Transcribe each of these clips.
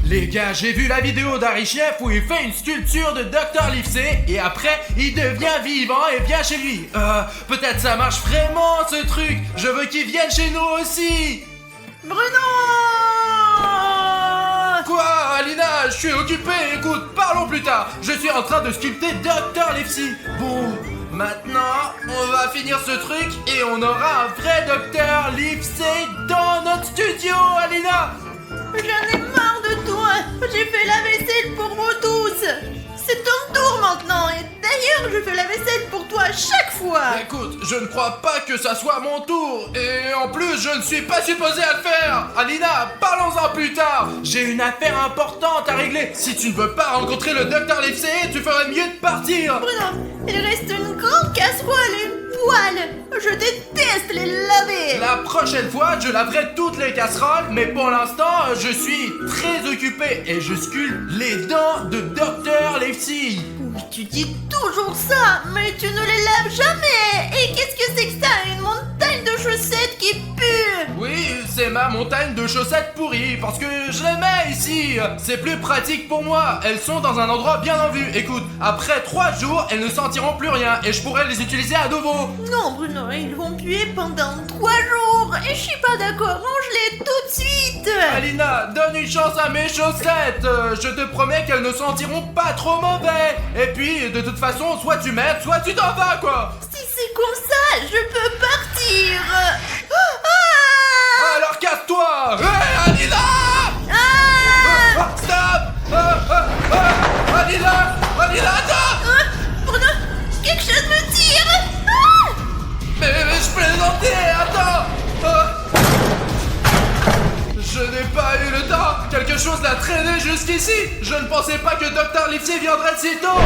Les gars, j'ai vu la vidéo d'Harry Chef où il fait une sculpture de Dr. Livesey et après il devient vivant et vient chez lui. Peut-être ça marche vraiment ce truc. Je veux qu'il vienne chez nous aussi. Bruno! Quoi, Alina? Je suis occupé. Écoute, parlons plus tard. Je suis en train de sculpter Dr. Livesey. Bon, maintenant, on va finir ce truc et on aura un vrai Dr. Livesey dans notre studio, Alina. J'en ai marre de toi. J'ai fait la vaisselle pour vous tous. C'est ton tour maintenant. Et d'ailleurs, je fais la vaisselle pour toi à chaque fois. Écoute, je ne crois pas que ça soit mon tour. Et en plus, je ne suis pas supposé à le faire. Alina, parlons-en plus tard. J'ai une affaire importante à régler. Si tu ne veux pas rencontrer le Dr. Livesey, tu ferais mieux de partir. Bruno, il reste une grande casserole et une poêle. Je déteste les laver. La prochaine fois, je laverai toutes les casseroles, mais pour l'instant, je suis très occupé et je sculpte les dents de Dr. Livesey. Oui, tu dis toujours ça, mais tu ne les laves jamais. Et qu'est-ce que c'est que ça? Une montagne de chaussettes qui pue. Oui, c'est ma montagne de chaussettes pourries, parce que je les mets ici. C'est plus pratique pour moi. Elles sont dans un endroit bien en vue. Écoute, après 3 jours, elles ne sentiront plus rien et je pourrai les utiliser à nouveau. Non, Bruno, ils vont puer pendant 3 jours. Et je suis pas d'accord, range-les tout de suite. Alina, donne une chance à mes chaussettes. Je te promets qu'elles ne sentiront pas trop mauvais. Et puis, de toute façon, soit tu m'aides, soit tu t'en vas, quoi. Si c'est comme ça, je peux partir. Alors casse-toi. Hé, Alina! Stop! Alina! Alina, attends! Bruno, quelque chose me tire. Mais je plaisantais, attends! Je n'ai pas eu le temps! Quelque chose l'a traîné jusqu'ici! Je ne pensais pas que Dr. Livesey viendrait si tôt!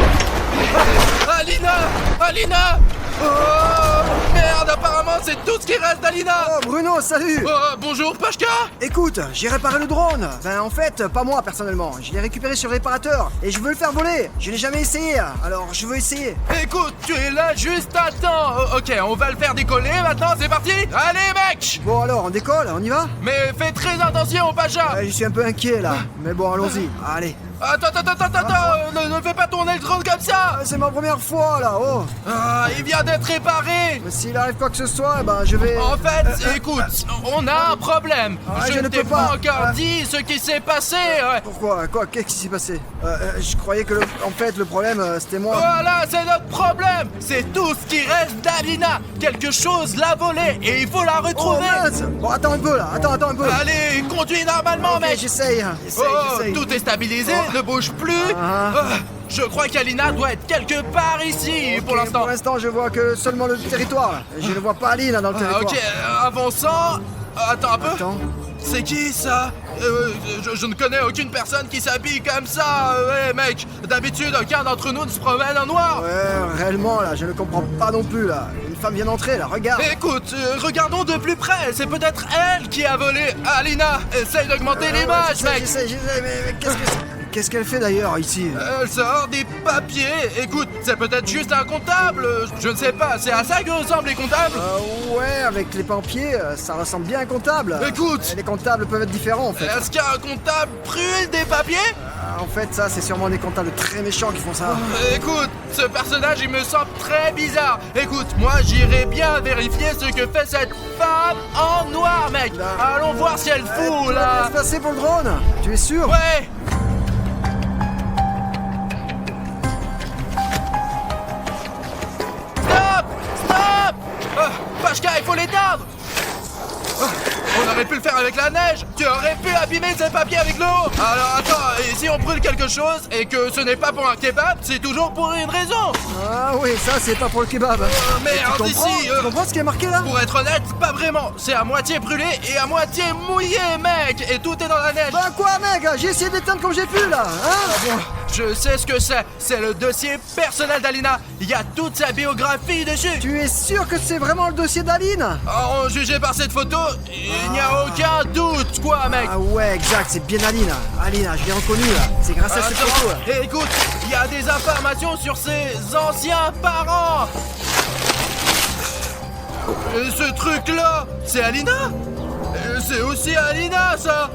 Alina! Alina! Oh merde, apparemment c'est tout ce qui reste d'Alina! Oh Bruno, salut! Bonjour Pashka! Écoute, j'ai réparé le drone. Ben en fait, pas moi personnellement. Je l'ai récupéré sur le réparateur et je veux le faire voler. Je l'ai jamais essayé, alors je veux essayer. Écoute, tu es là juste à temps! Ok, on va le faire décoller maintenant, c'est parti! Allez mec! Bon alors, on décolle, on y va? Mais fais très attention Pasha! Je suis un peu inquiet là. Mais bon, allons-y. Allez. Attends, ne fais pas tourner le drone comme ça! C'est ma première fois là, oh! Il vient d'être réparé! Mais s'il arrive quoi que ce soit, ben je vais... En fait, écoute, on a un problème! Je ne peux t'ai pas pas. encore dit ce qui s'est passé! Pourquoi? Quoi? Qu'est-ce qui s'est passé? Je croyais que en fait le problème c'était moi. Voilà, c'est notre problème! C'est tout ce qui reste d'Alina! Quelque chose l'a volé et il faut la Oh retrouver! mince! Bon, attends un peu là, attends un peu. Allez, conduis normalement, Ok, mec! j'essaye. Tout est stabilisé, ne bouge plus! Je crois qu'Alina doit être quelque part ici pour l'instant. Pour l'instant, je vois que seulement le territoire. Je ne vois pas Aline dans le territoire. Ok, avançant. Attends un peu. Attends. C'est qui ça? Je ne connais aucune personne qui s'habille comme ça. Ouais, mec, d'habitude, aucun d'entre nous ne se promène en noir. Ouais, réellement, là, je ne comprends pas non plus, là. Une femme vient d'entrer, là, regarde. Écoute, regardons de plus près. C'est peut-être elle qui a volé. Alina, essaye d'augmenter l'image, mec. J'essaie, mais qu'est-ce que c'est? Qu'est-ce qu'elle fait d'ailleurs ici? Elle sort des papiers. Écoute, c'est peut-être juste un comptable. Je ne sais pas, c'est à ça que ressemblent les comptables. Ouais, avec les papiers, ça ressemble bien à un comptable. Écoute. Les comptables peuvent être différents, en fait. Est-ce qu'un comptable brûle des papiers? En fait, ça, c'est sûrement des comptables très méchants qui font ça. Écoute, ce personnage, il me semble très bizarre. Écoute, moi, j'irai bien vérifier ce que fait cette femme en noir, mec. Allons voir si elle fout, Tout va bien là. se passer pour le drone? Tu es sûr? Ouais. Stop! Pashka, il faut l'éteindre! On aurait pu le faire avec la neige! Tu aurais pu abîmer ces papiers avec l'eau! Alors attends, et si on brûle quelque chose et que ce n'est pas pour un kebab, c'est toujours pour une raison! Ah oui, ça, c'est pas pour le kebab. Merde, Tu comprends? ici! Tu comprends ce qui est marqué là? Pour être honnête, pas vraiment! C'est à moitié brûlé et à moitié mouillé, mec! Et tout est dans la neige! Bah quoi, mec? J'ai essayé d'éteindre comme j'ai pu là, hein? Je sais ce que c'est! C'est le dossier personnel d'Alina! Il y a toute sa biographie dessus! Tu es sûr que c'est vraiment le dossier d'Aline? En jugé par cette photo, il n'y a aucun doute, quoi, mec! Ah ouais, exact, c'est bien Aline. Aline, je l'ai reconnue là. C'est grâce à cette photo. Là. Et écoute, il y a des informations sur ses anciens parents! Ce truc-là, c'est Alina? C'est aussi Alina, ça!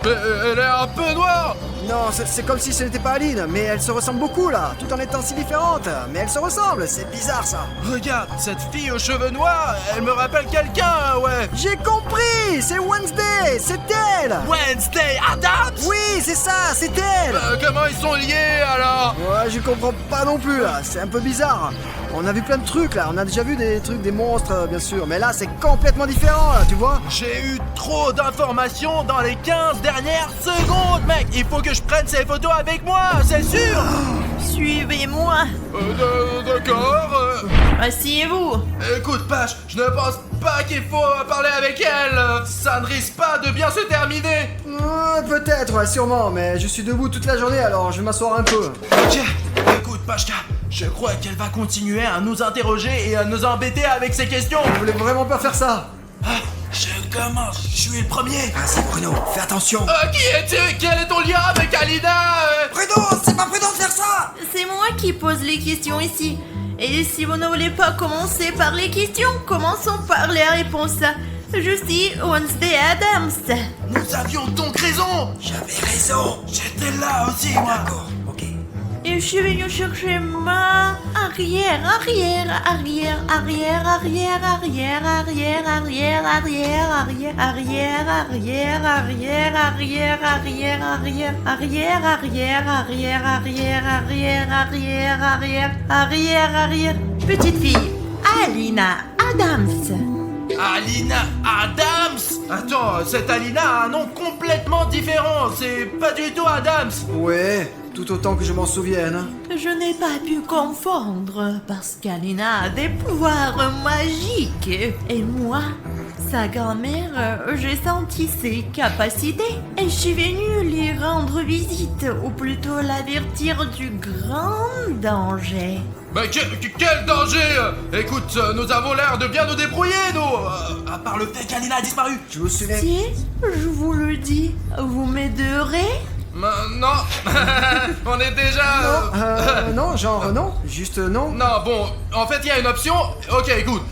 Mais elle est un peu noire. Non, c'est comme si ce n'était pas Aline, mais elles se ressemblent beaucoup là, tout en étant si différentes. Mais elles se ressemblent, c'est bizarre ça. Regarde, cette fille aux cheveux noirs, elle me rappelle quelqu'un, ouais. J'ai compris, c'est Wednesday, c'est elle. Wednesday Addams. Oui, c'est ça, c'est elle. Comment ils sont liés alors? Ouais, je comprends pas non plus là, c'est un peu bizarre. On a vu plein de trucs là, on a déjà vu des trucs, des monstres bien sûr, mais là c'est complètement différent là, tu vois. J'ai eu trop d'informations dans les 15 dernières secondes, mec. Il faut que je prenne ces photos avec moi, c'est sûr. Suivez-moi. D'accord. Asseyez-vous. Écoute, Pache, je ne pense pas qu'il faut parler avec elle. Ça ne risque pas de bien se terminer. Peut-être, ouais, sûrement, mais je suis debout toute la journée alors je vais m'asseoir un peu. Ok, écoute, Pachka, je crois qu'elle va continuer à nous interroger et à nous embêter avec ses questions. Je voulais vraiment pas faire ça. Je commence, je suis le premier. Ah, c'est Bruno, fais attention. Qui es-tu? Quel est ton lien avec Alina? Bruno, c'est pas prudent de faire ça. C'est moi qui pose les questions ici. Et si vous ne voulez pas commencer par les questions, commençons par les réponses. Je suis Wednesday Addams. Nous avions donc raison. J'avais raison. J'étais là aussi, moi. D'accord, ok. Et je suis venue chercher ma arrière. Petite fille, Alina Addams. Alina Addams? Attends, cette Alina a un nom complètement différent. C'est pas du tout Addams. Ouais, tout autant que je m'en souvienne. Je n'ai pas pu confondre parce qu'Alina a des pouvoirs magiques. Et moi, sa grand-mère, j'ai senti ses capacités. Et je suis venue lui rendre visite, ou plutôt l'avertir du grand danger. Mais quel danger! Écoute, nous avons l'air de bien nous débrouiller, nous! À part le fait qu'Alina a disparu. Je me souviens. Si, je vous le dis, vous m'aiderez? Non, on est déjà... Non, genre non, juste non. Non, bon, en fait, il y a une option. Ok, écoute,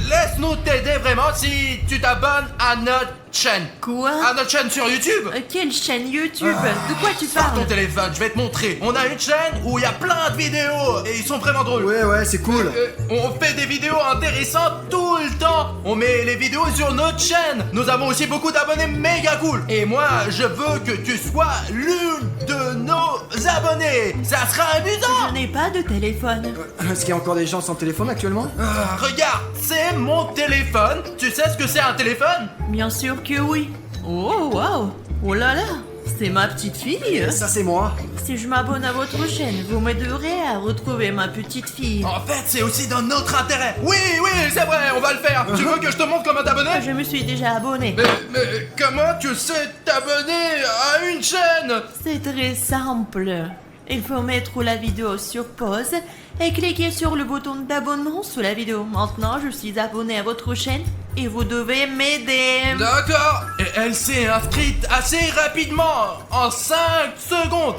laisse-nous t'aider vraiment si tu t'abonnes à notre chaîne. Quoi? À notre chaîne sur YouTube. Quelle chaîne YouTube? De quoi tu Sors ton parles? téléphone, je vais te montrer. On a une chaîne où il y a plein de vidéos et ils sont vraiment drôles. Ouais, c'est cool. On fait des vidéos intéressantes tout le temps. On met les vidéos sur notre chaîne. Nous avons aussi beaucoup d'abonnés méga cool. Et moi, je veux que tu sois l'une de nos abonnés. Ça sera amusant. Je n'ai pas de téléphone. Est-ce qu'il y a encore des gens sans téléphone actuellement? Regarde, c'est mon téléphone. Tu sais ce que c'est un téléphone? Bien sûr que oui. Oh, waouh. Oh là là. C'est ma petite fille. Ça c'est moi. Si je m'abonne à votre chaîne, vous m'aiderez à retrouver ma petite fille. En fait, c'est aussi dans notre intérêt. Oui, c'est vrai, on va le faire. Tu veux que je te montre comment t'abonner? Je me suis déjà abonnée. Mais comment tu sais t'abonner à une chaîne? C'est très simple. Il faut mettre la vidéo sur pause et cliquer sur le bouton d'abonnement sous la vidéo. Maintenant, je suis abonnée à votre chaîne et vous devez m'aider. D'accord. Et elle s'est inscrite assez rapidement, en 5 secondes.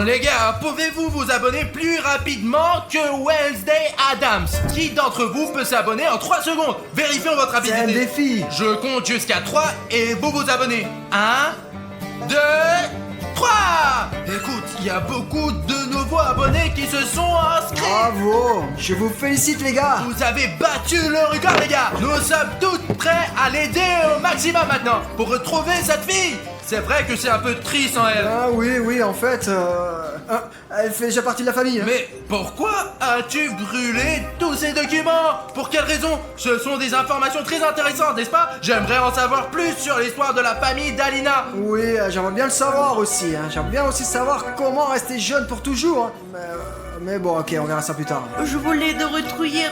Les gars, pouvez-vous vous abonner plus rapidement que Wednesday Addams? Qui d'entre vous peut s'abonner en 3 secondes? Vérifions votre C'est un rapidité. défi. Je compte jusqu'à 3 et vous vous abonnez. 1, 2, 3. Écoute, il y a beaucoup de nouveaux abonnés qui se sont inscrits. Bravo. Je vous félicite les gars. Vous avez battu le record, les gars. Nous sommes tous prêts à l'aider au maximum maintenant pour retrouver cette fille. C'est vrai que c'est un peu triste en elle. Ah oui, en fait, elle fait déjà partie de la famille. Mais pourquoi as-tu brûlé tous ces documents? Pour quelle raison? Ce sont des informations très intéressantes, n'est-ce pas? J'aimerais en savoir plus sur l'histoire de la famille d'Alina. Oui, j'aimerais bien le savoir aussi. J'aimerais bien aussi savoir comment rester jeune pour toujours. Mais bon, ok, on verra ça plus tard. Je voulais de retrouver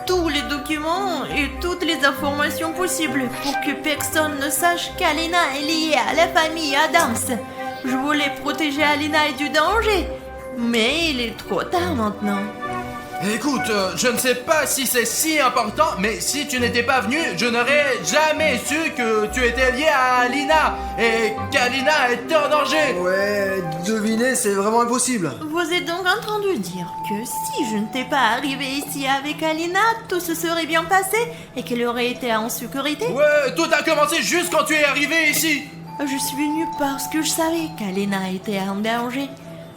tous les documents et toutes les informations possibles pour que personne ne sache qu'Alina est liée à la famille Addams. Je voulais protéger Alina et du danger, mais il est trop tard maintenant. Écoute, je ne sais pas si c'est si important, mais si tu n'étais pas venu, je n'aurais jamais su que tu étais lié à Alina et qu'Alina était en danger. Ouais, deviner, c'est vraiment impossible. Vous êtes donc en train de dire que si je n'étais pas arrivé ici avec Alina, tout se serait bien passé et qu'elle aurait été en sécurité? Ouais, tout a commencé juste quand tu es arrivé ici. Je suis venue parce que je savais qu'Alena était en danger.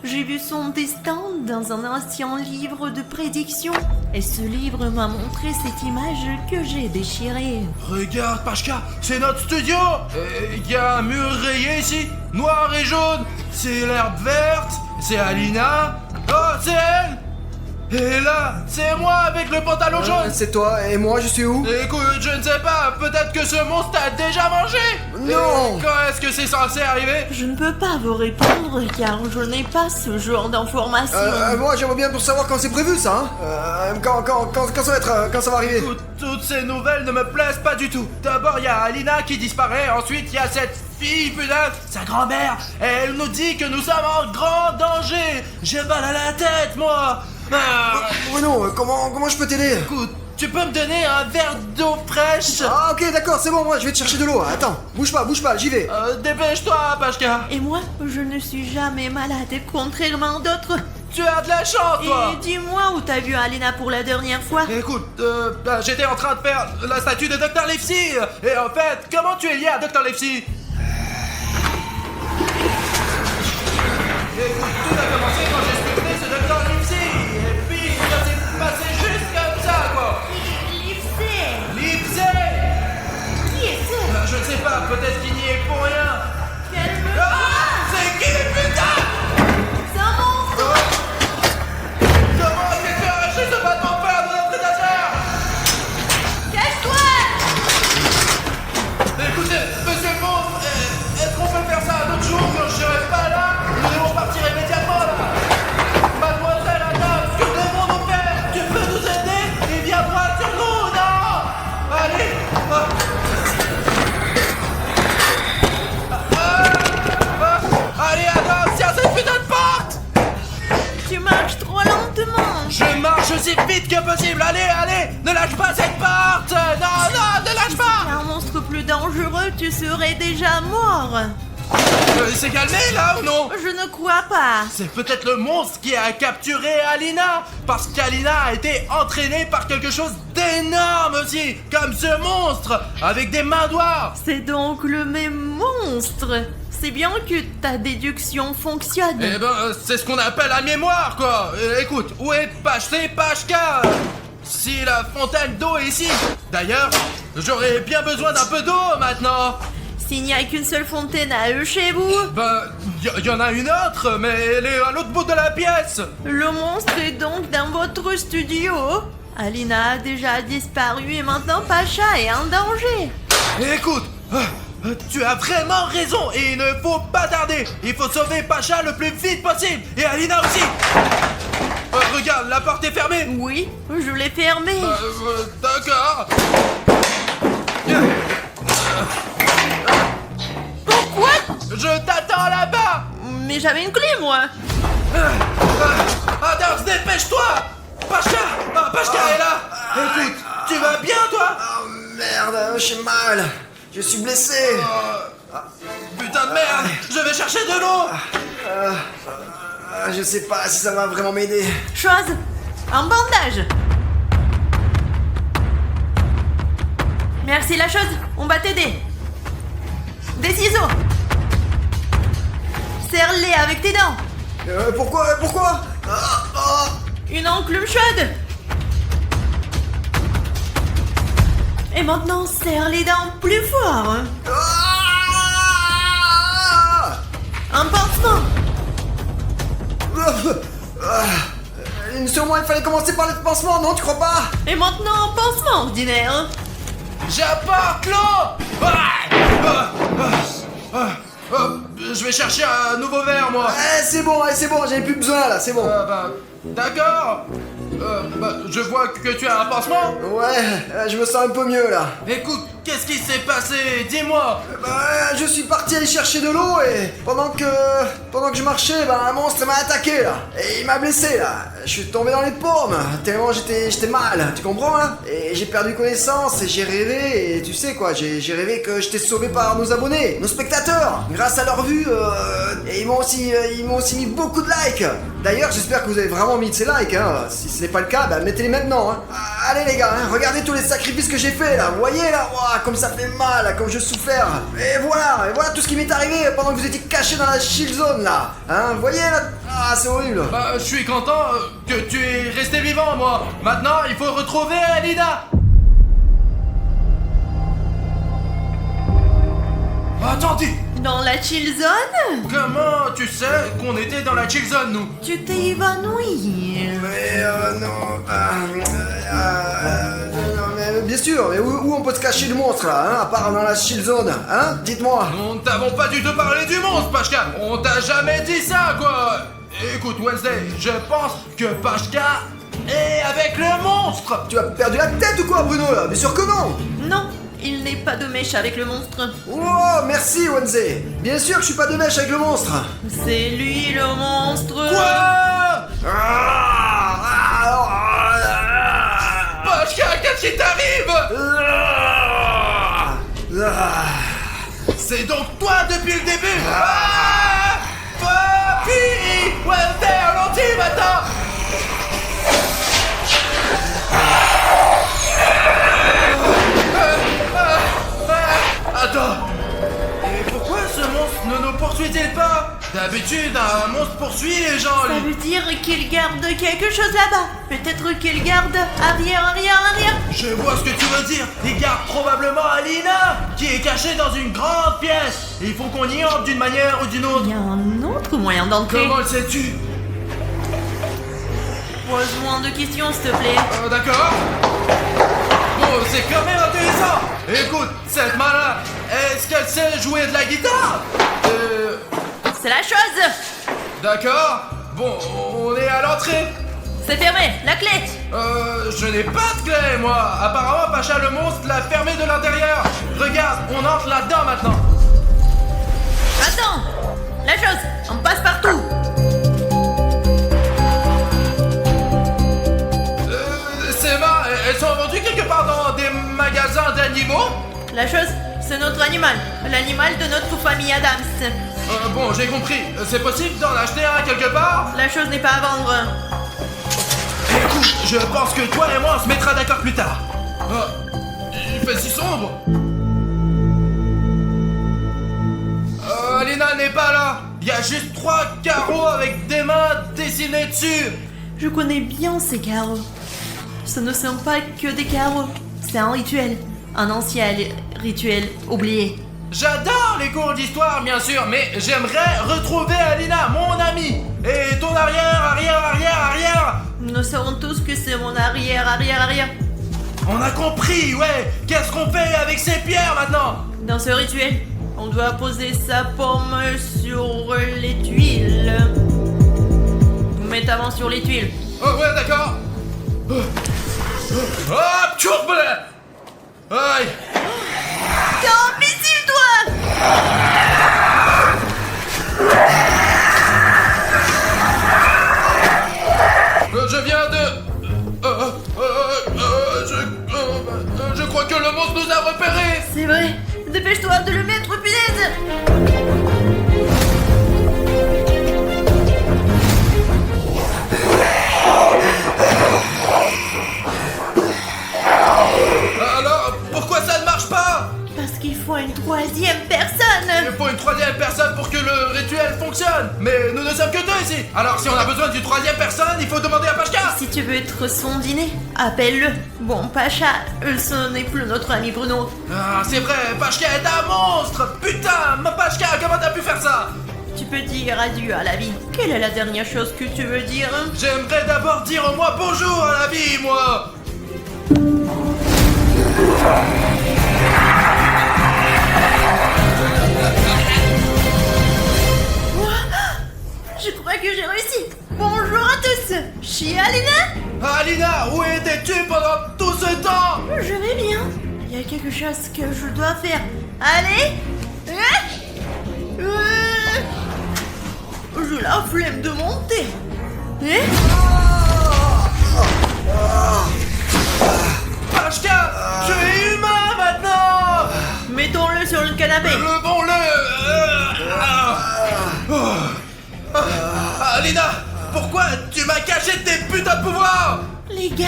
J'ai vu son destin dans un ancien livre de prédiction. Et ce livre m'a montré cette image que j'ai déchirée. Regarde, Pashka, c'est notre studio. Il y a un mur rayé ici, noir et jaune. C'est l'herbe verte, c'est Alina. Oh, c'est elle. Et là, c'est moi avec le pantalon jaune. C'est toi, et moi je suis où? Écoute, je ne sais pas, peut-être que ce monstre t'a déjà mangé. Non. Et quand est-ce que c'est censé arriver? Je ne peux pas vous répondre car je n'ai pas ce genre d'informations. Moi j'aimerais bien pour savoir quand c'est prévu ça, hein. Quand ça va être, quand ça va arriver. Toutes ces nouvelles ne me plaisent pas du tout. D'abord, il y a Alina qui disparaît, ensuite il y a cette fille, putain, sa grand-mère. Elle nous dit que nous sommes en grand danger. J'ai mal à la tête, moi. Bruno, comment je peux t'aider? Écoute, tu peux me donner un verre d'eau fraîche? Ah ok d'accord, c'est bon, moi je vais te chercher de l'eau. Attends, bouge pas, j'y vais. Dépêche-toi, Pashka. Et moi, je ne suis jamais malade, contrairement à d'autres. Tu as de la chance, toi. Et dis-moi où t'as vu Alena pour la dernière fois. Écoute, j'étais en train de faire la statue de Dr. Livesey. Et en fait, comment tu es lié à Dr. Livesey? Écoute, tout a commencé quand j'ai sculpté ce Dr. Livesey. Et puis, ça s'est passé juste comme ça, quoi. Livesey. Livesey. Qui est-ce? Je ne sais pas, peut-être qu'il n'y est pour rien. Calme-toi. C'est qui, putain? C'est un monstre. Comment est-ce que tu as arraché ce vêtement vert de notre étagère? Cache-toi. Écoutez, monsieur le monstre, est-ce qu'on peut faire ça un autre jour quand je serai pas là? Nous devons partir immédiatement là. Mademoiselle Adam, que devons-nous faire? Tu peux nous aider? Et viens droit sur nous, non? Allez. Allez Adam, tiens cette putain de porte. Tu marches trop lentement. Je marche aussi vite que possible. Allez, ne lâche pas cette porte. Non, ne lâche pas. Un monstre plus dangereux, tu serais déjà mort. Il s'est calmé là ou non? Je ne crois pas. C'est peut-être le monstre qui a capturé Alina, parce qu'Alina a été entraînée par quelque chose d'énorme aussi, comme ce monstre, avec des mains noires. C'est donc le même monstre. C'est bien que ta déduction fonctionne. Eh ben, c'est ce qu'on appelle la mémoire, quoi. Écoute, où est Pashka? Si la fontaine d'eau est ici. D'ailleurs, j'aurais bien besoin d'un peu d'eau maintenant. S'il n'y a qu'une seule fontaine à eux chez vous, Ben, y en a une autre, mais elle est à l'autre bout de la pièce. le monstre est donc dans votre studio. Alina a déjà disparu et maintenant Pacha est en danger. Écoute, tu as vraiment raison et il ne faut pas tarder. Il faut sauver Pacha le plus vite possible et Alina aussi. Regarde, la porte est fermée. Oui, je l'ai fermée. D'accord. Pourquoi? Je t'attends là-bas. Mais j'avais une clé, moi. Adams, dépêche-toi. Pashka est là. Écoute, tu vas bien, toi? Oh merde, j'ai mal. Je suis blessé. Putain de merde. Je vais chercher de l'eau. Je sais pas si ça va vraiment m'aider. Chose, un bandage. Merci la chose, on va t'aider. Des ciseaux. Serre-les avec tes dents. Pourquoi Une enclume chaude. Et maintenant, serre les dents plus fort. Un pansement. Sûrement il fallait commencer par le pansement, non, tu crois pas? Et maintenant, un pansement ordinaire. J'apporte l'eau. Je vais chercher un nouveau verre, moi. C'est bon, j'avais plus besoin là, c'est bon. D'accord. Je vois que tu as un pansement. Ouais, je me sens un peu mieux là. Écoute, qu'est-ce qui s'est passé? Dis-moi. Je suis parti aller chercher de l'eau et pendant que je marchais, un monstre m'a attaqué là. Et il m'a blessé là. Je suis tombé dans les pommes, tellement j'étais mal, tu comprends hein? Et j'ai perdu connaissance et j'ai rêvé, et tu sais quoi, j'ai rêvé que j'étais sauvé par nos abonnés, nos spectateurs. Grâce à leur vue, et ils m'ont aussi mis beaucoup de likes. D'ailleurs, j'espère que vous avez vraiment mis de ces likes, hein. Si ce n'est pas le cas, mettez-les maintenant, hein. Allez les gars, hein, regardez tous les sacrifices que j'ai fait là, vous voyez là, ouah, comme ça fait mal, là, comme je souffert. Et voilà tout ce qui m'est arrivé pendant que vous étiez cachés dans la shield zone là. Hein, vous voyez là, ah c'est horrible. Bah, je suis content que tu es resté vivant, moi. Maintenant, il faut retrouver Alina. Attendez, Dans la chill zone? comment tu sais qu'on était dans la chill zone, nous? Tu t'es évanoui. Mais non, non, mais bien sûr, mais où on peut se cacher le monstre là, hein, à part dans la shield zone, hein, dites-moi. Nous ne t'avons pas du tout parlé du monstre, Pashka. On t'a jamais dit ça, quoi. Écoute, Wednesday, je pense que Pashka est avec le monstre. Tu as perdu la tête ou quoi Bruno là? Bien sûr que non. Non, il n'est pas de mèche avec le monstre. Oh, merci Wednesday. Bien sûr que je suis pas de mèche avec le monstre. C'est lui le monstre. Quoi? Pashka, qu'est-ce qui t'arrive? C'est donc toi depuis le début. Papi, Wednesday, ralentis maintenant. Attends. Et pourquoi ce monstre ne nous poursuit-il pas? D'habitude, un monstre poursuit les gens, Ça lui. veut dire qu'il garde quelque chose là-bas. Peut-être qu'il garde arrière. Je vois ce que tu veux dire. Il garde probablement Alina, qui est cachée dans une grande pièce. Il faut qu'on y entre d'une manière ou d'une autre. Il y a un autre moyen d'entrer. Comment le sais-tu? Pose-moi de questions, s'il te plaît. D'accord. Bon, c'est quand même intéressant. Écoute, cette malin, est-ce qu'elle sait jouer de la guitare? C'est la chose. D'accord. Bon, on est à l'entrée. C'est fermé. La clé. Je n'ai pas de clé, moi. Apparemment, Pacha le monstre l'a fermé de l'intérieur. Regarde, on entre là-dedans maintenant. Attends. La chose. On passe partout. Ces mains, elles sont vendues quelque part dans des magasins d'animaux? La chose, c'est notre animal. L'animal de notre famille Adams. Bon, j'ai compris. C'est possible d'en acheter un quelque part? La chose n'est pas à vendre. Écoute, je pense que toi et moi on se mettra d'accord plus tard. Il fait si sombre. Alina n'est pas là. Il y a juste 3 carreaux avec des mains dessinées dessus. Je connais bien ces carreaux. Ce ne sont pas que des carreaux. C'est un rituel. Un ancien rituel oublié. J'adore les cours d'histoire, bien sûr, mais j'aimerais retrouver Alina, mon amie. Et ton arrière. Nous saurons tous que c'est mon arrière. On a compris, ouais. Qu'est-ce qu'on fait avec ces pierres maintenant? Dans ce rituel, on doit poser sa paume sur les tuiles. Mets ta main sur les tuiles. Oh ouais, d'accord. Hop, chourbe. Aïe. T'es imbécile, toi! Je viens de... je crois que le monstre nous a repérés. C'est vrai. Dépêche-toi de le mettre, punaise! Alors, pourquoi ça ne marche pas? Parce qu'il faut une troisième personne! Il faut une troisième personne pour que le rituel fonctionne. Mais nous ne sommes que 2 ici. Alors si on a besoin d'une troisième personne, il faut demander à Pashka. Si tu veux être son dîner, appelle-le. Bon, Pacha, ce n'est plus notre ami Bruno. Ah, c'est vrai, Pashka est un monstre. Putain, ma Pashka, comment t'as pu faire ça? Tu peux dire adieu à la vie. Quelle est la dernière chose que tu veux dire? J'aimerais d'abord dire au moins bonjour à la vie, moi. Je crois que j'ai réussi. Bonjour à tous. Je suis Alina. Alina, où étais-tu pendant tout ce temps? Je vais bien. Il y a quelque chose que je dois faire. Allez. J'ai la flemme de monter. Pashka, tu es humain maintenant. Mettons-le sur le canapé. Alina, pourquoi tu m'as caché tes putains de pouvoirs? Les gars,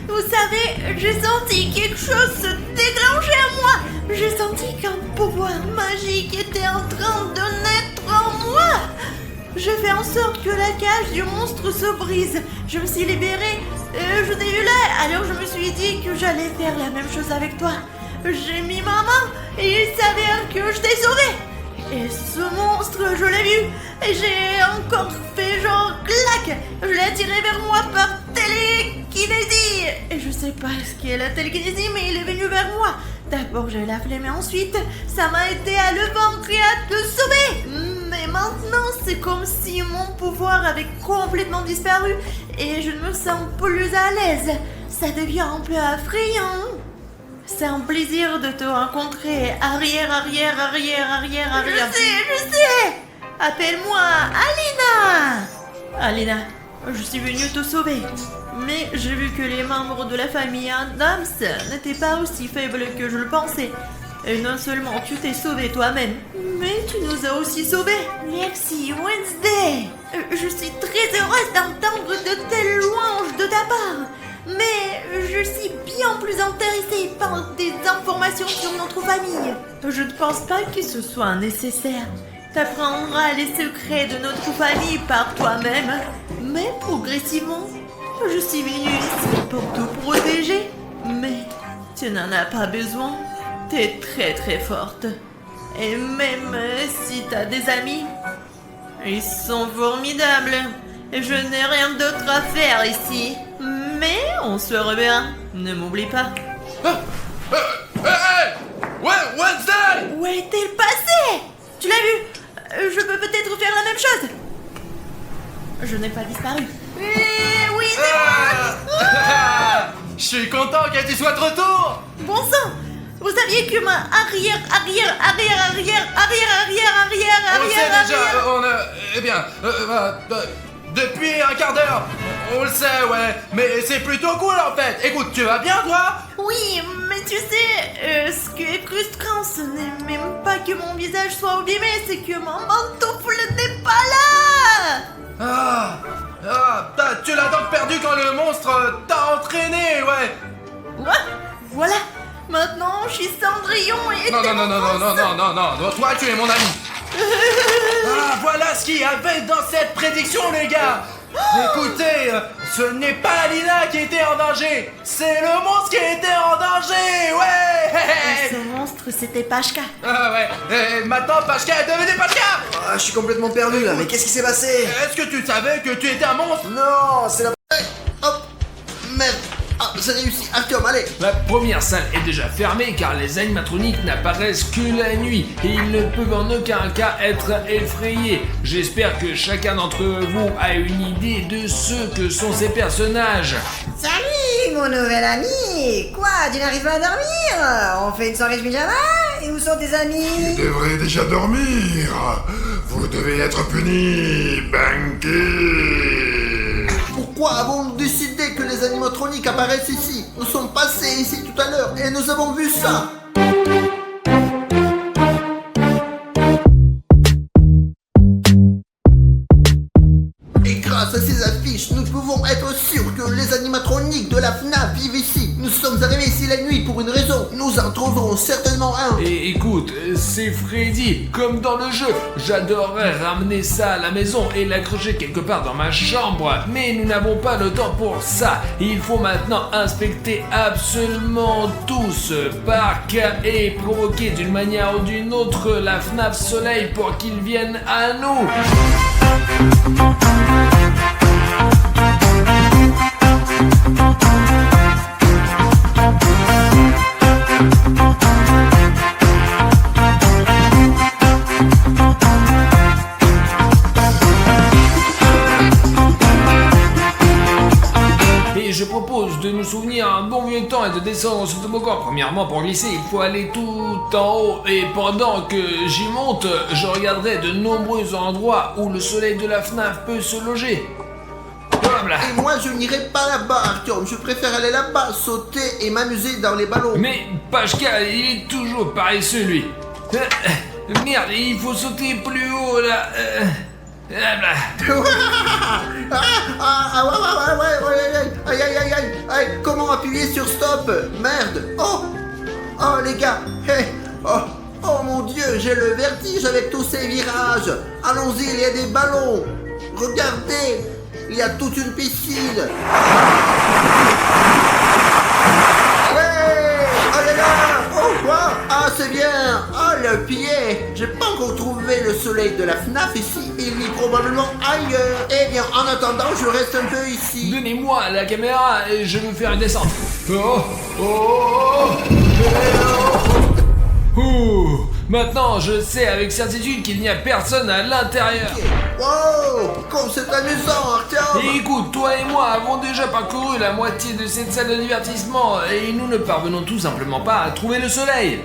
Vous savez, j'ai senti quelque chose se déclencher en moi. J'ai senti qu'un pouvoir magique était en train de naître en moi. J'ai fait en sorte que la cage du monstre se brise. Je me suis libérée. Je t'ai eu là, alors je me suis dit que j'allais faire la même chose avec toi. J'ai mis ma main et il s'avère que je t'ai sauvé. Et ce monstre, je l'ai vu. Et j'ai encore fait genre clac. Je l'ai attiré vers moi par télékinésie. Et je sais pas ce qu'est la télékinésie, mais il est venu vers moi. D'abord j'ai la flemme et ensuite ça m'a aidé à le vaincre et à te sauver. Mais maintenant c'est comme si mon pouvoir avait complètement disparu et je ne me sens plus à l'aise. Ça devient un peu effrayant. C'est un plaisir de te rencontrer. Arrière. Je sais. Appelle-moi Alina. Alina, je suis venue te sauver. Mais j'ai vu que les membres de la famille Adams n'étaient pas aussi faibles que je le pensais. Et non seulement tu t'es sauvé toi-même, mais tu nous as aussi sauvés. Merci Wednesday. Je suis très heureuse d'entendre de telles louanges de ta part. Mais je suis bien plus intéressée par des informations sur notre famille. Je ne pense pas que ce soit nécessaire. T'apprendras les secrets de notre famille par toi-même. Mais progressivement, je suis venue ici pour te protéger. Mais tu n'en as pas besoin. T'es très forte. Et même si t'as des amis, ils sont formidables. Je n'ai rien d'autre à faire ici. Mais on se reverra. Ne m'oublie pas. Ouais, Wednesday! Où est-il passé? Tu l'as vu? Je peux peut-être faire la même chose. Je n'ai pas disparu. Oui, c'est moi. Je suis content que tu sois de retour! Bon sang! Vous saviez que ma arrière. On le sait déjà, eh bien, depuis un quart d'heure, on le sait, ouais, mais c'est plutôt cool en fait. Écoute, tu vas bien toi? Oui, mais tu sais, ce qui est frustrant, ce n'est même pas que mon visage soit abîmé, c'est que mon pantoufle n'est pas là. Tu l'as donc perdu quand le monstre t'a entraîné, ouais. Voilà. Maintenant, je suis Cendrillon et... Non, toi tu es mon ami. Voilà ce qu'il y avait dans cette prédiction, les gars. Écoutez, ce n'est pas Alina qui était en danger, c'est le monstre qui était en danger, ouais. Et ce monstre, c'était Pashka. Ouais, et maintenant Pashka est devenue Pashka. Je suis complètement perdu là, mais qu'est-ce qui s'est passé? Est-ce que tu savais que tu étais un monstre? Non, c'est la... Hop, merde. J'ai réussi, Artyom, allez. La première salle est déjà fermée car les animatroniques n'apparaissent que la nuit et ils ne peuvent en aucun cas être effrayés. J'espère que chacun d'entre vous a une idée de ce que sont ces personnages. Salut mon nouvel ami. Quoi, tu n'arrives pas à dormir? On fait une soirée pyjama? Et où sont tes amis? Vous devrez déjà dormir. Vous devez être puni, Banky. Pourquoi avons-nous décidé que les animatroniques apparaissent ici? Nous sommes passés ici tout à l'heure et nous avons vu ça. Et grâce à ces affiches, nous pouvons être sûrs que les animatroniques de la FNAF vivent ici. Nous sommes arrivés ici la nuit pour une raison. Nous en trouverons certainement un. Et écoute, c'est Freddy, comme dans le jeu. J'adorerais ramener ça à la maison et l'accrocher quelque part dans ma chambre. Mais nous n'avons pas le temps pour ça. Il faut maintenant inspecter absolument tout ce parc et provoquer d'une manière ou d'une autre la FNAF Soleil pour qu'ils viennent à nous. Et je propose de nous souvenir un bon vieux temps et de descendre sur le toboggan. Premièrement, pour glisser, il faut aller tout en haut. Et pendant que j'y monte, je regarderai de nombreux endroits où le soleil de la FNAF peut se loger. Voilà. Et moi je n'irai pas là-bas, Artyom. Je préfère aller là-bas, sauter et m'amuser dans les ballons. Mais Pashka, il est toujours paresseux, lui. Merde, il faut sauter plus haut, là. Ouais, aïe, Hey, comment appuyer sur stop? Merde. Oh, oh les gars. Hey, oh, oh mon Dieu, j'ai le vertige avec tous ces virages. Allons-y, il y a des ballons. Regardez, il y a toute une piscine. Ouais, oh là là. Oh quoi? Ah c'est bien. Ah le pied. J'ai pas encore trouvé le soleil de la FNAF ici. Il vit probablement ailleurs. Eh bien, en attendant, je reste un peu ici. Donnez-moi la caméra et je vais faire une descente. Ouh, maintenant, je sais avec certitude qu'il n'y a personne à l'intérieur. Wow, comme c'est amusant, Artyom. Et écoute, toi et moi avons déjà parcouru la moitié de cette salle de divertissement et nous ne parvenons tout simplement pas à trouver le soleil.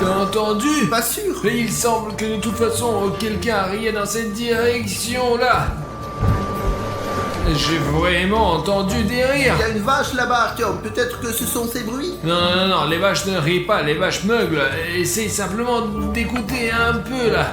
T'as entendu? Pas sûr. Mais il semble que de toute façon, quelqu'un riait dans cette direction-là. J'ai vraiment entendu des rires. Il y a une vache là-bas, Artyom. Peut-être que ce sont ces bruits. Non, les vaches ne rient pas, les vaches meuglent. Essaye simplement d'écouter un peu là.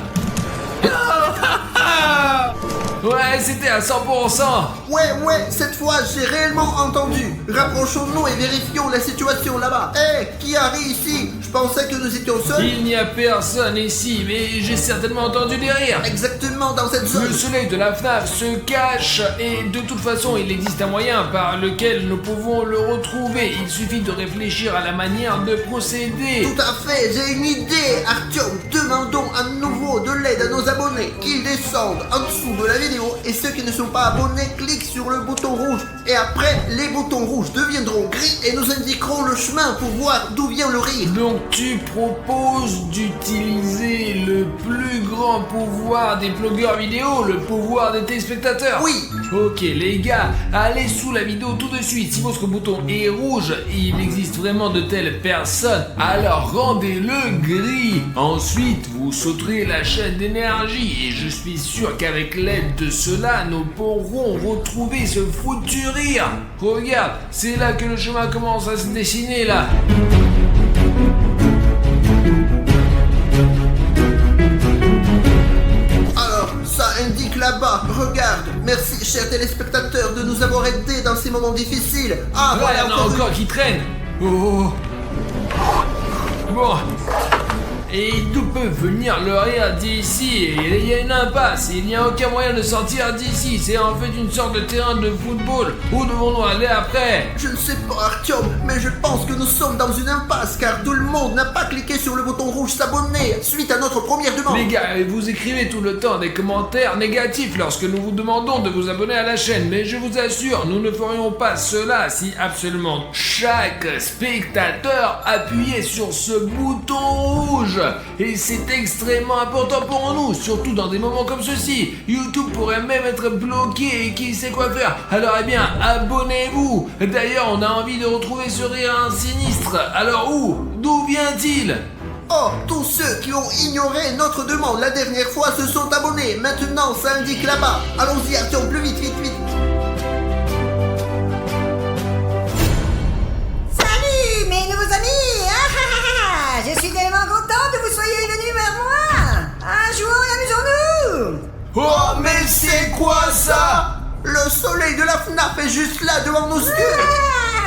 Ouais, c'était à 100%. Ouais, cette fois j'ai réellement entendu. Rapprochons-nous et vérifions la situation là-bas. Hé, qui arrive ici? Je pensais que nous étions seuls. Il n'y a personne ici, mais j'ai certainement entendu des rires. Exactement dans cette Le zone. soleil de la FNAF se cache et de toute façon il existe un moyen par lequel nous pouvons le retrouver. Il suffit de réfléchir à la manière de procéder. Tout à fait, j'ai une idée, Artyom. Demandons à nouveau de l'aide à nos abonnés. Qu'ils descendent en dessous de la vidéo et ceux qui ne sont pas abonnés cliquent sur le bouton rouge. Et après, les boutons rouges deviendront gris et nous indiqueront le chemin pour voir d'où vient le rire. Donc tu proposes d'utiliser le plus grand pouvoir des blogueurs vidéo, le pouvoir des téléspectateurs? Oui. Ok les gars, allez sous la vidéo tout de suite. Si votre bouton est rouge, il existe vraiment de telles personnes, alors rendez-le gris. Ensuite, vous sauterez la chaîne d'énergie et je suis sûr qu'avec l'aide de cela, nous pourrons retrouver ce foutu rire. Regarde, c'est là que le chemin commence à se dessiner là. Alors, ça indique là-bas. Regarde. Merci, chers téléspectateurs, de nous avoir aidés dans ces moments difficiles. Ah, Ouais, voilà il y en a une- encore qui traînent. Oh. Bon. Et d'où peut venir le rire d'ici? Il y a une impasse, il n'y a aucun moyen de sortir d'ici. C'est en fait une sorte de terrain de football. Où devons-nous aller après? Je ne sais pas, Artyom, mais je pense que nous sommes dans une impasse car tout le monde n'a pas cliqué sur le bouton rouge s'abonner suite à notre première demande. Les gars, vous écrivez tout le temps des commentaires négatifs lorsque nous vous demandons de vous abonner à la chaîne, mais je vous assure, nous ne ferions pas cela si absolument chaque spectateur appuyait sur ce bouton rouge. Et c'est extrêmement important pour nous, surtout dans des moments comme ceci. YouTube pourrait même être bloqué et qui sait quoi faire. Alors eh bien, abonnez-vous. D'ailleurs, on a envie de retrouver ce rire sinistre. Alors où? D'où vient-il? Oh, tous ceux qui ont ignoré notre demande la dernière fois se sont abonnés. Maintenant, ça indique là-bas. Allons-y, Artyom, plus vite. Salut mes nouveaux amis. Je suis tellement content que vous soyez venus vers moi. Jouons et amusons-nous. Oh, mais c'est quoi ça? Le soleil de la FNAF est juste là devant nos yeux.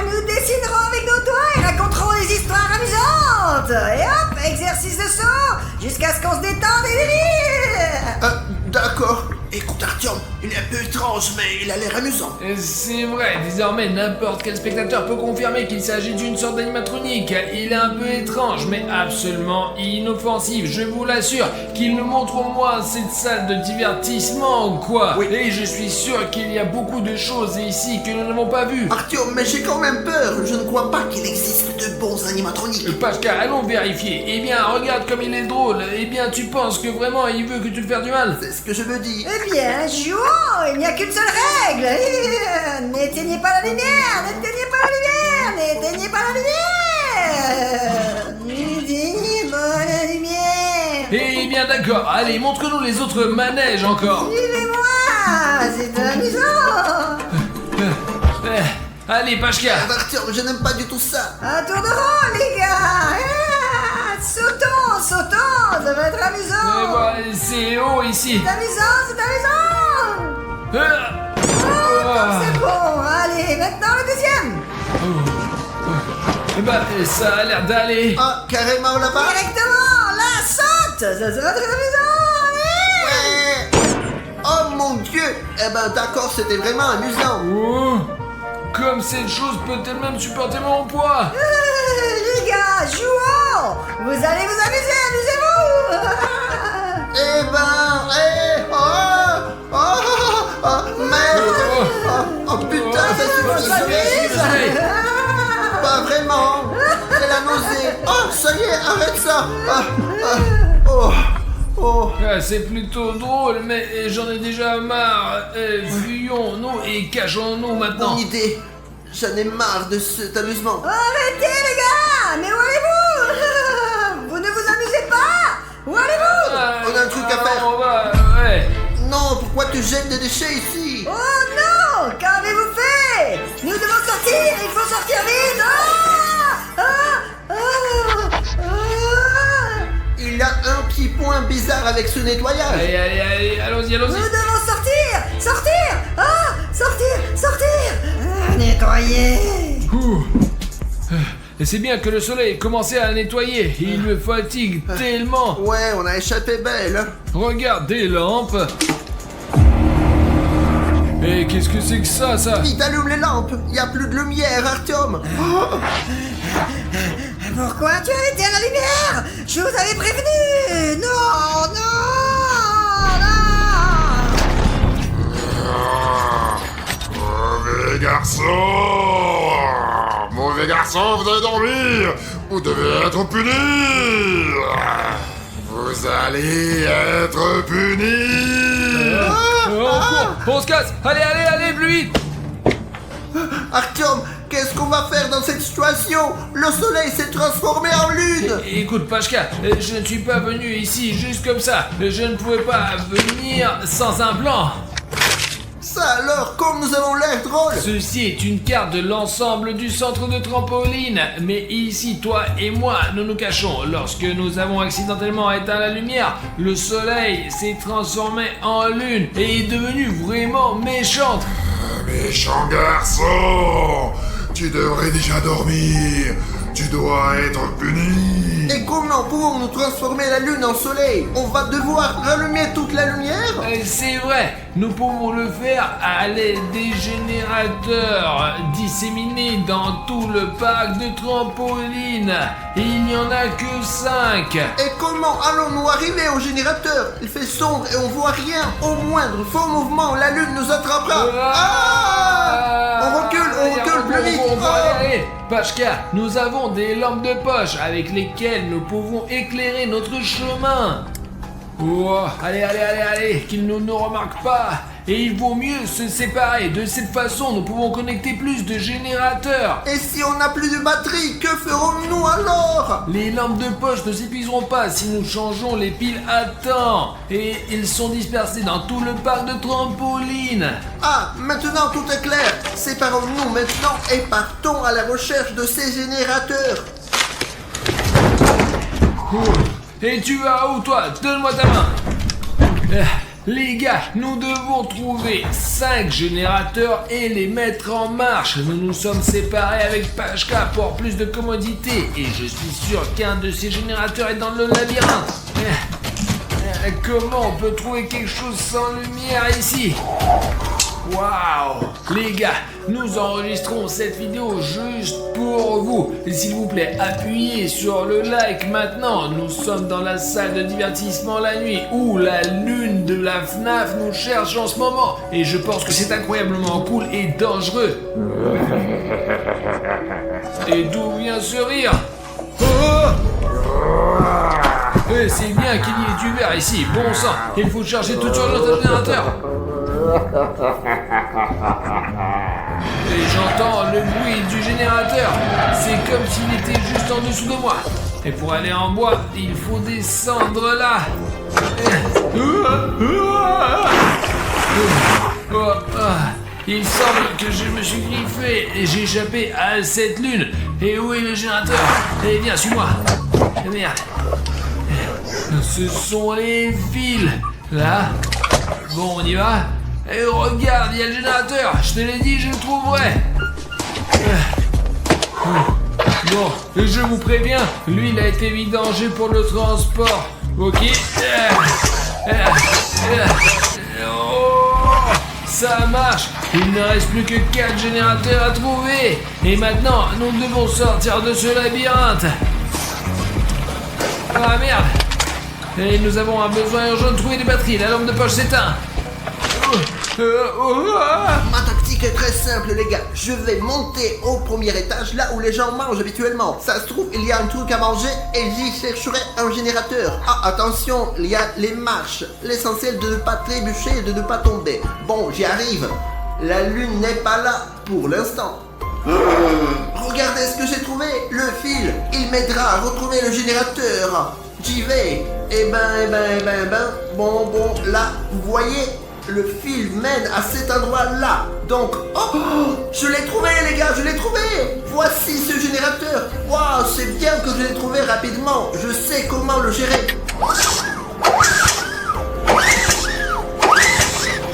Nous dessinerons avec nos doigts et raconterons des histoires amusantes. Et hop, exercice de saut jusqu'à ce qu'on se détende et rire. D'accord. Écoute, Artyom, il est un peu étrange, mais il a l'air amusant. C'est vrai, désormais n'importe quel spectateur peut confirmer qu'il s'agit d'une sorte d'animatronique. Il est un peu étrange, mais absolument inoffensif. Je vous l'assure qu'il nous montre au moins cette salle de divertissement, quoi. Oui. Et je suis sûr qu'il y a beaucoup de choses ici que nous n'avons pas vues. Artyom, mais j'ai quand même peur. Je ne crois pas qu'il existe de bons animatroniques. Pascal, allons vérifier. Eh bien, regarde comme il est drôle. Eh bien, tu penses que vraiment il veut que tu le fasses du mal? C'est ce que je me dis. Eh bien, jouons. Il n'y a qu'une seule règle. N'éteignez pas la lumière. N'éteignez pas la lumière. N'éteignez pas la lumière. N'éteignez pas la lumière. Eh bien, d'accord. Allez, montre-nous les autres manèges encore. Suivez-moi. C'est amusant. Allez, Pascal. Artyom, je n'aime pas du tout ça. Un tour de rôle, les gars. Sautons, sautons. Ça va être amusant. Voilà, c'est haut ici. C'est amusant, c'est amusant. Ah. c'est bon. Allez, maintenant le deuxième. Eh ben, ça a l'air d'aller. Ah, carrément là-bas. Directement, là, saute. Ça sera très amusant. Allez. Ouais. Oh mon Dieu. Eh ben d'accord, c'était vraiment amusant. Oh, comme cette chose peut elle-même supporter mon poids. Les gars, jouons. Vous allez vous amuser, amusez-vous. Eh ben, merde. Oh putain, ça suffit. Pas vraiment. C'est la nausée. Oh, ça y est, arrête ça. Oh. Ah, c'est plutôt drôle, mais j'en ai déjà marre. Fuyons-nous et cachons-nous maintenant. Bonne idée. J'en ai marre de cet amusement. Arrêtez, les gars. Mais où allez-vous? Vous ne vous amusez pas? Où allez-vous? On a un truc à faire. On va, ouais. Non, pourquoi tu jettes des déchets ici? Oh non! Qu'avez-vous fait? Nous devons sortir! Il faut sortir vite! Il y a un petit point bizarre avec ce nettoyage. Allez, allons-y. Nous devons sortir! Sortir! Sortir! Nettoyer! Ouh. Et c'est bien que le soleil commençait à nettoyer. Il me fatigue tellement. Ouais, on a échappé belle. Regarde des lampes. Et qu'est-ce que c'est que ça? Vite, allume les lampes. Il y a plus de lumière, Artyom. Pourquoi tu as été à la lumière? Je vous avais prévenu! Non! Mauvais garçon, vous allez dormir. Vous devez être puni. Vous allez être puni. On se casse. Allez, plus vite. Artyom, qu'est-ce qu'on va faire dans cette situation? Le soleil s'est transformé en lune. Écoute, Pashka, je ne suis pas venu ici juste comme ça. Je ne pouvais pas venir sans un plan. Ça alors, comme nous avons l'air drôle. Ceci est une carte de l'ensemble du centre de trampoline. Mais ici, toi et moi, nous nous cachons. Lorsque nous avons accidentellement éteint la lumière, le soleil s'est transformé en lune et est devenu vraiment méchante. Méchant garçon, tu devrais déjà dormir. Tu dois être puni. Et comment pouvons-nous transformer la lune en soleil? On va devoir rallumer toute la lumière? C'est vrai, nous pouvons le faire à l'aide des générateurs disséminés dans tout le parc de trampoline. Il n'y en a que 5. Et comment allons-nous arriver au générateur? Il fait sombre et on voit rien. Au moindre faux mouvement, la lune nous attrapera. On recule plus vite. Allez, Pashka, nous avons des lampes de poche avec lesquelles nous pouvons éclairer notre chemin. Oh, allez, qu'ils ne nous remarquent pas. Et il vaut mieux se séparer. De cette façon, nous pouvons connecter plus de générateurs. Et si on n'a plus de batterie, que ferons-nous alors? Les lampes de poche ne s'épuiseront pas si nous changeons les piles à temps. Et ils sont dispersés dans tout le parc de trampoline. Ah, maintenant tout est clair. Séparons-nous maintenant et partons à la recherche de ces générateurs. Et tu vas où, toi? Donne-moi ta main. Les gars, nous devons trouver 5 générateurs et les mettre en marche. Nous nous sommes séparés avec Pashka pour plus de commodité. Et je suis sûr qu'un de ces générateurs est dans le labyrinthe. Comment on peut trouver quelque chose sans lumière ici? Waouh! Les gars, nous enregistrons cette vidéo juste pour vous. S'il vous plaît, appuyez sur le like maintenant. Nous sommes dans la salle de divertissement la nuit où la lune de la FNAF nous cherche en ce moment. Et je pense que c'est incroyablement cool et dangereux. Et d'où vient ce rire? C'est bien qu'il y ait du verre ici. Bon sang, il faut charger tout sur notre générateur. Et j'entends le bruit du générateur. C'est comme s'il était juste en dessous de moi. Et pour aller en bois, il faut descendre là. Il semble que je me suis griffé et j'ai échappé à cette lune. Et où est le générateur? Eh viens, suis-moi. Merde. Ce sont les fils. Là. Bon, on y va. Et regarde, il y a le générateur. Je te l'ai dit, je le trouverai. Bon, je vous préviens, lui il a été vidangé pour le transport. Ok. Oh, ça marche. Il ne reste plus que 4 générateurs à trouver. Et maintenant, nous devons sortir de ce labyrinthe. Ah merde. Et nous avons un besoin urgent de trouver des batteries. La lampe de poche s'éteint. Ma tactique est très simple les gars, je vais monter au premier étage là où les gens mangent habituellement. Ça se trouve il y a un truc à manger et j'y chercherai un générateur. Ah attention, il y a les marches, l'essentiel de ne pas trébucher et de ne pas tomber. Bon j'y arrive, la lune n'est pas là pour l'instant. Regardez ce que j'ai trouvé, le fil, il m'aidera à retrouver le générateur. J'y vais. Bon, là, vous voyez, le fil mène à cet endroit-là. Donc, oh, je l'ai trouvé, les gars, je l'ai trouvé. Voici ce générateur. Waouh, c'est bien que je l'ai trouvé rapidement. Je sais comment le gérer.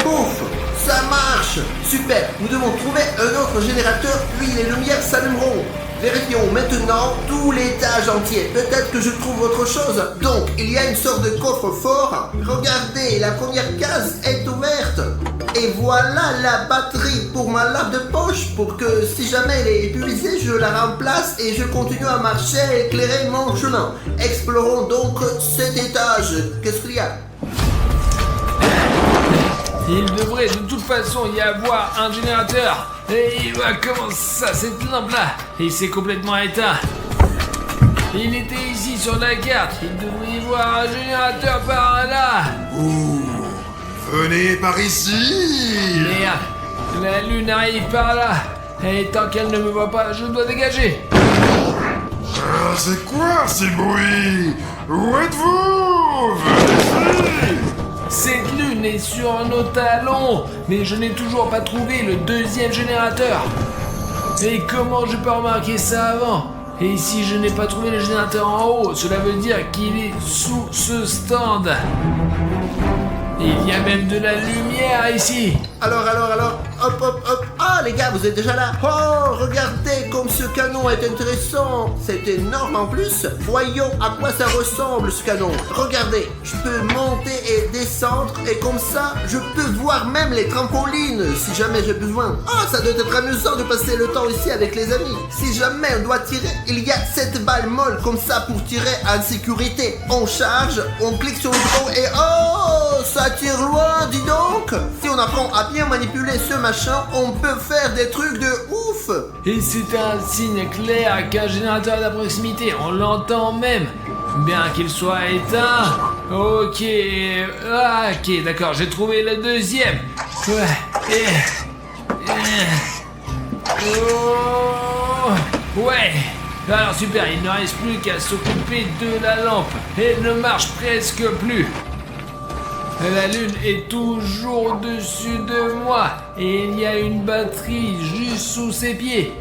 Ouf, ça marche. Super, nous devons trouver un autre générateur, puis les lumières s'allumeront. Vérifions maintenant tout l'étage entier. Peut-être que je trouve autre chose. Donc, il y a une sorte de coffre-fort. Regardez, la première case est ouverte. Et voilà la batterie pour ma lampe de poche. Pour que si jamais elle est épuisée, je la remplace et je continue à marcher et éclairer mon chemin. Explorons donc cet étage. Qu'est-ce qu'il y a ? Il devrait de toute façon y avoir un générateur. Et comment ça, cette lampe-là? Il s'est complètement éteint. Il était ici sur la carte. Il devrait y avoir un générateur par là. Ouh, venez par ici. Merde, la lune arrive par là. Et tant qu'elle ne me voit pas, je dois dégager. Ah, c'est quoi ces bruits? Où êtes-vous? Venez ici. Cette lune est sur nos talons, mais je n'ai toujours pas trouvé le deuxième générateur. Et comment je peux remarquer ça avant? Et si je n'ai pas trouvé le générateur en haut, cela veut dire qu'il est sous ce stand. Il y a même de la lumière ici. Alors, hop. Ah, les gars, vous êtes déjà là. Oh, regardez comme ce canon est intéressant. C'est énorme en plus. Voyons à quoi ça ressemble ce canon. Regardez, je peux monter et descendre et comme ça, je peux voir même les trampolines si jamais j'ai besoin. Oh, ça doit être amusant de passer le temps ici avec les amis. Si jamais on doit tirer, il y a cette balle molle comme ça pour tirer en sécurité. On charge, on clique sur le bouton et oh, ça tire loin, dis donc. Si on apprend à bien manipuler ce machin, on peut faire des trucs de ouf. Et c'est un signe clair qu'un générateur est à proximité, on l'entend même. Bien qu'il soit éteint. Ok, d'accord, j'ai trouvé le deuxième. Ouais. Alors super, il ne reste plus qu'à s'occuper de la lampe. Elle ne marche presque plus. La lune est toujours au-dessus de moi et il y a une batterie juste sous ses pieds.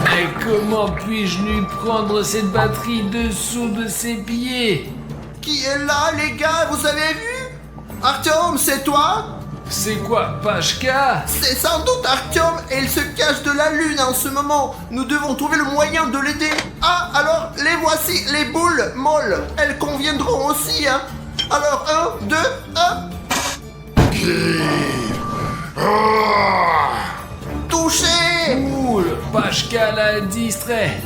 Mais comment puis-je lui prendre cette batterie dessous de ses pieds? Qui est là, les gars, vous avez vu? Artyom, c'est toi? C'est quoi, Pashka? C'est sans doute Artyom et il se cache de la lune en ce moment. Nous devons trouver le moyen de l'aider. Ah, alors, les voici, les boules molles. Elles conviendront aussi, hein. Alors, 1, 2, hop. Qui? Ah! Touché. Ouh, Pashka l'a distrait.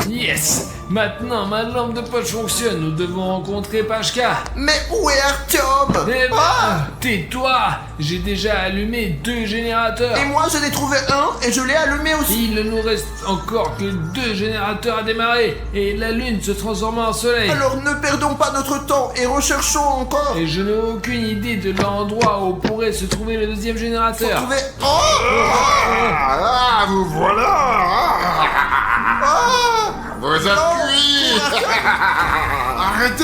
Yes! Maintenant, ma lampe de poche fonctionne. Nous devons rencontrer Pashka. Mais où est Artyom? Eh ben, tais-toi! J'ai déjà allumé 2 générateurs. Et moi, j'en ai trouvé un et je l'ai allumé aussi. Il ne nous reste encore que 2 générateurs à démarrer. Et la lune se transforma en soleil. Alors, ne perdons pas notre temps et recherchons encore. Et je n'ai aucune idée de l'endroit où pourrait se trouver le deuxième Faut générateur. trouver... Oh! Ah, vous voilà! Ah! Vous êtes cuits! Arrêtez!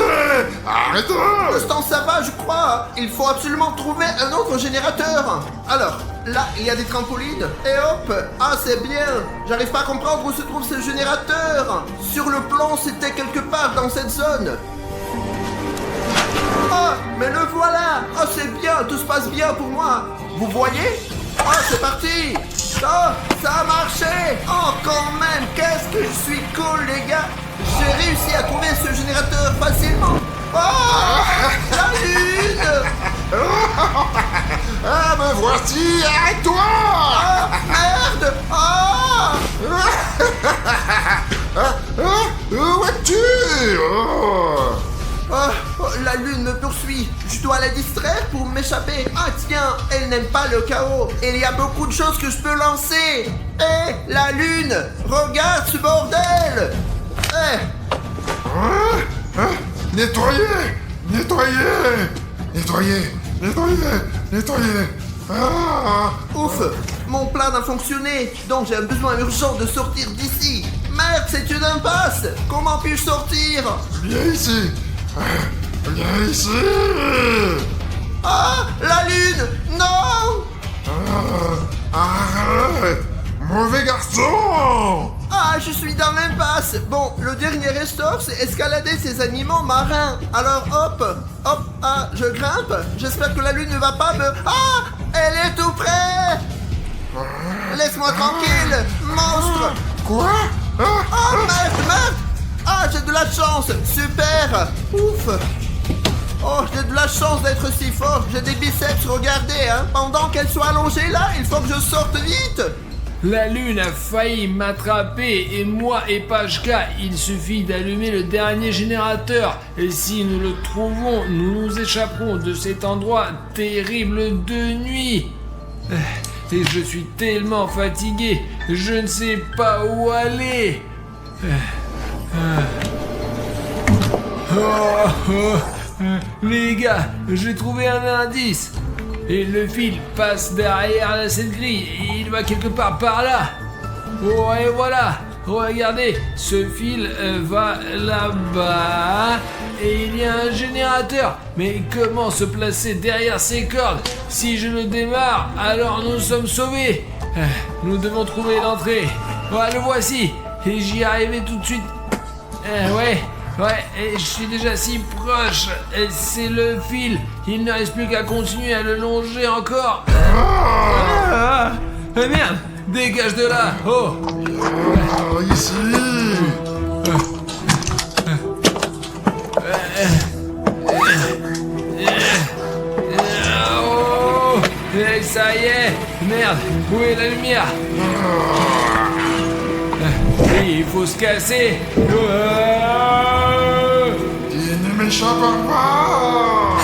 Arrêtez! Constant, ça va, je crois. Il faut absolument trouver un autre générateur. Alors, là, il y a des trampolines. Et hop, ah, c'est bien. J'arrive pas à comprendre où se trouve ce générateur. Sur le plan, c'était quelque part dans cette zone. Ah, mais le voilà. Ah, c'est bien, tout se passe bien pour moi. Vous voyez? Ah, c'est parti. Ah, ça a marché. Oh, quand même, qu'est-ce que je suis cool, les gars. J'ai réussi à trouver ce générateur facilement. Oh, la lune. Ah, me voici, arrête-toi! Ah, merde. Ah. Où es-tu? Ah, oh, la lune me poursuit. Je dois la distraire pour m'échapper. Ah tiens, elle n'aime pas le chaos. Il y a beaucoup de choses que je peux lancer. Hé, la lune, regarde ce bordel. Hé, Nettoyer! Nettoyer! Nettoyer! Nettoyer! Nettoyer! Ah! ouf, mon plan a fonctionné. Donc j'ai un besoin urgent de sortir d'ici. Merde, c'est une impasse. Comment puis-je sortir? Viens ici! Viens ici! Ah, la lune, non. Arrête! Mauvais garçon! Ah, je suis dans l'impasse. Bon, le dernier ressort, c'est escalader ces animaux marins. Alors hop, hop, ah, je grimpe. J'espère que la lune ne va pas me... Ah, elle est tout près. Laisse-moi tranquille, monstre. Quoi? Ah, merde. Ah, j'ai de la chance, super. Ouf. Oh, j'ai de la chance d'être si fort. J'ai des biceps, regardez, hein. Pendant qu'elle soit allongée là, il faut que je sorte vite. La lune a failli m'attraper et moi et Pajka, il suffit d'allumer le dernier générateur. Et si nous le trouvons, nous nous échapperons de cet endroit terrible de nuit. Et je suis tellement fatigué, je ne sais pas où aller. Les gars, j'ai trouvé un indice. Et le fil passe derrière cette grille. Il va quelque part par là. Oh, et voilà. Regardez, ce fil va là-bas. Et il y a un générateur. Mais comment se placer derrière ces cordes? Si je le démarre, alors nous sommes sauvés. Nous devons trouver l'entrée. Voilà, le voici. Et j'y arriverai tout de suite. Ouais, et je suis déjà si proche. Et c'est le fil. Il ne reste plus qu'à continuer à le longer encore. Merde, dégage de là. Oh. Ici! Oh. Et ça y est. Merde, où est la lumière? Il faut se casser. Il ne m'échappe pas!